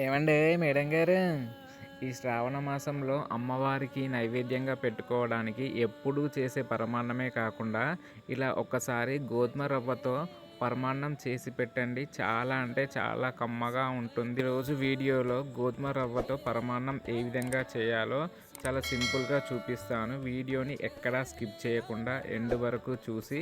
ఏమండి మేడం గారు, ఈ శ్రావణ మాసంలో అమ్మవారికి నైవేద్యంగా పెట్టుకోవడానికి ఎప్పుడూ చేసే పరమాన్నమే కాకుండా, ఇలా ఒక్కసారి గోధుమ రవ్వతో పరమాన్నం చేసి పెట్టండి. చాలా అంటే చాలా కమ్మగా ఉంటుంది. ఈరోజు వీడియోలో గోధుమ రవ్వతో పరమాన్నం ఏ విధంగా చేయాలో చాలా సింపుల్గా చూపిస్తాను. వీడియోని ఎక్కడా స్కిప్ చేయకుండా ఎండ్ వరకు చూసి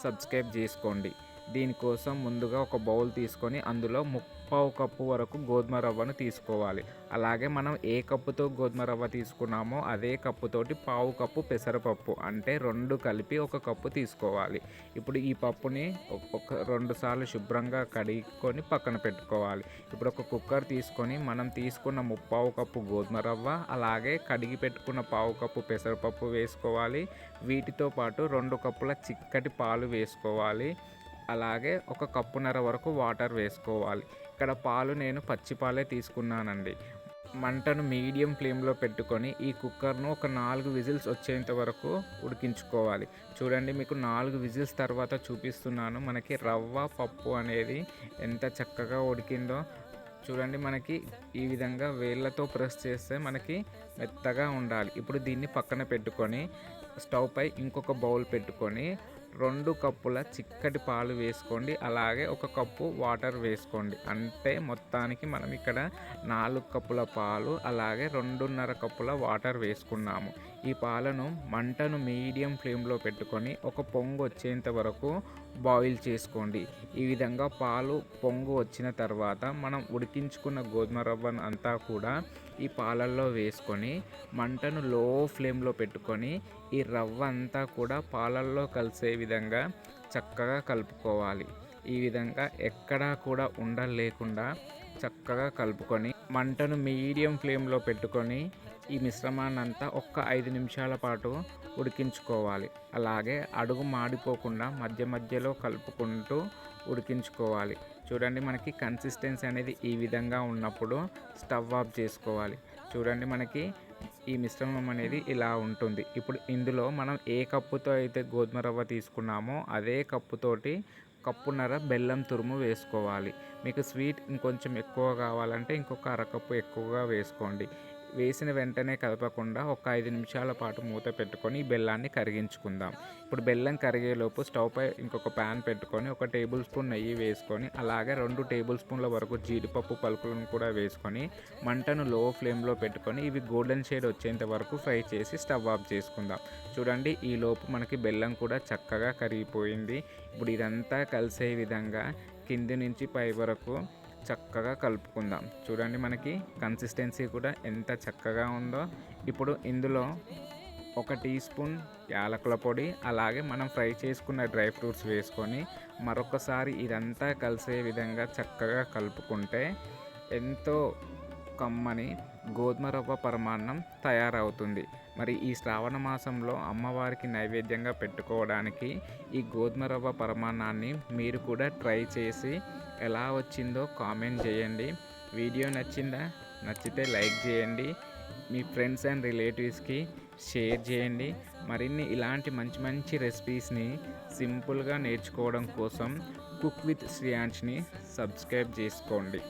సబ్స్క్రైబ్ చేసుకోండి. దీనికోసం ముందుగా ఒక బౌల్ తీసుకొని అందులో ముప్పావు కప్పు వరకు గోధుమ రవ్వను తీసుకోవాలి. అలాగే మనం ఏ కప్పుతో గోధుమ రవ్వ తీసుకున్నామో అదే కప్పుతోటి పావు కప్పు పెసరపప్పు, అంటే 2 కలిపి ఒక కప్పు తీసుకోవాలి. ఇప్పుడు ఈ పప్పుని ఒక 2 సార్లు శుభ్రంగా కడుక్కొని పక్కన పెట్టుకోవాలి. ఇప్పుడు ఒక కుక్కర్ తీసుకొని మనం తీసుకున్న ముప్పావు కప్పు గోధుమ రవ్వ, అలాగే కడిగి పెట్టుకున్న పావు కప్పు పెసరపప్పు వేసుకోవాలి. వీటితో పాటు 2 కప్పుల చిక్కటి పాలు వేసుకోవాలి. అలాగే ఒక కప్పున్నర వరకు వాటర్ వేసుకోవాలి. ఇక్కడ పాలు నేను పచ్చి పాలే తీసుకున్నానండి. మంటను మీడియం ఫ్లేమ్లో పెట్టుకొని ఈ కుక్కర్ను ఒక 4 విజిల్స్ వచ్చేంత వరకు ఉడికించుకోవాలి. చూడండి, మీకు 4 విజిల్స్ తర్వాత చూపిస్తున్నాను. మనకి రవ్వ పప్పు అనేది ఎంత చక్కగా ఉడికిందో చూడండి. మనకి ఈ విధంగా వేళ్ళతో ప్రెస్ చేస్తే మనకి మెత్తగా ఉండాలి. ఇప్పుడు దీన్ని పక్కన పెట్టుకొని స్టవ్ పై ఇంకొక బౌల్ పెట్టుకొని 2 కప్పుల చిక్కటి పాలు వేసుకోండి. అలాగే ఒక కప్పు వాటర్ వేసుకోండి. అంటే మొత్తానికి మనం ఇక్కడ 4 కప్పుల పాలు అలాగే 2.5 కప్పుల వాటర్ వేసుకున్నాము. ఈ పాలను మంటను మీడియం ఫ్లేమ్లో పెట్టుకొని ఒక పొంగు వచ్చేంత వరకు బాయిల్ చేసుకోండి. ఈ విధంగా పాలు పొంగు వచ్చిన తర్వాత మనం ఉడికించుకున్న గోధుమ రవ్వను అంతా కూడా ఈ పాలల్లో వేసుకొని మంటను లో ఫ్లేమ్లో పెట్టుకొని ఈ రవ్వ అంతా కూడా పాలల్లో కలిసే విధంగా చక్కగా కలుపుకోవాలి. ఈ విధంగా ఎక్కడా కూడా ఉండలు లేకుండా చక్కగా కలుపుకొని మంటను మీడియం ఫ్లేమ్లో పెట్టుకొని ఈ మిశ్రమాన్ని అంతా ఒక్క 5 నిమిషాల పాటు ఉడికించుకోవాలి. అలాగే అడుగు మాడిపోకుండా మధ్య మధ్యలో కలుపుకుంటూ ఉడికించుకోవాలి. చూడండి, మనకి కన్సిస్టెన్సీ అనేది ఈ విధంగా ఉన్నప్పుడు స్టవ్ ఆఫ్ చేసుకోవాలి. చూడండి, మనకి ఈ మిశ్రమం అనేది ఇలా ఉంటుంది. ఇప్పుడు ఇందులో మనం ఏ కప్పుతో అయితే గోధుమ రవ్వ తీసుకున్నామో అదే కప్పుతోటి కప్పున్నర బెల్లం తురుము వేసుకోవాలి. మీకు స్వీట్ ఇంకొంచెం ఎక్కువ కావాలంటే ఇంకొక అరకప్పు ఎక్కువగా వేసుకోండి. వేసిన వెంటనే కదపకుండా ఒక 5 నిమిషాల పాటు మూత పెట్టుకొని ఈ బెల్లాన్ని కరిగించుకుందాం. ఇప్పుడు బెల్లం కరిగేలోపు స్టవ్ పై ఇంకొక ప్యాన్ పెట్టుకొని 1 టేబుల్ స్పూన్ నెయ్యి వేసుకొని అలాగే 2 టేబుల్ స్పూన్ల వరకు జీడిపప్పు పలుకులను కూడా వేసుకొని మంటను లో ఫ్లేమ్లో పెట్టుకొని ఇవి గోల్డెన్ షేడ్ వచ్చేంత వరకు ఫ్రై చేసి స్టవ్ ఆఫ్ చేసుకుందాం. చూడండి, ఈ లోపు మనకి బెల్లం కూడా చక్కగా కరిగిపోయింది. ఇప్పుడు ఇదంతా కలిసే విధంగా కింది నుంచి పై వరకు చక్కగా కలుపుకుందాం. చూడండి, మనకి కన్సిస్టెన్సీ కూడా ఎంత చక్కగా ఉందో. ఇప్పుడు ఇందులో 1 టీ స్పూన్ యాలకుల పొడి అలాగే మనం ఫ్రై చేసుకున్న డ్రై ఫ్రూట్స్ వేసుకొని మరొకసారి ఇదంతా కలిసే విధంగా చక్కగా కలుపుకుంటే ఎంతో కమ్మని గోధుమ రవ్వ పరమాన్నం తయారవుతుంది. మరి ఈ శ్రావణ మాసంలో అమ్మవారికి నైవేద్యంగా పెట్టుకోవడానికి ఈ గోధుమ రవ్వ పరమాన్నాన్ని మీరు కూడా ట్రై చేసి ఎలా వచ్చిందో కామెంట్ చేయండి. వీడియో నచ్చిందా? నచ్చితే లైక్ చేయండి. మీ ఫ్రెండ్స్ అండ్ రిలేటివ్స్కి షేర్ చేయండి. మరిన్ని ఇలాంటి మంచి మంచి రెసిపీస్ని సింపుల్గా నేర్చుకోవడం కోసం కుక్ విత్ శ్రియాంష్ని సబ్స్క్రైబ్ చేసుకోండి.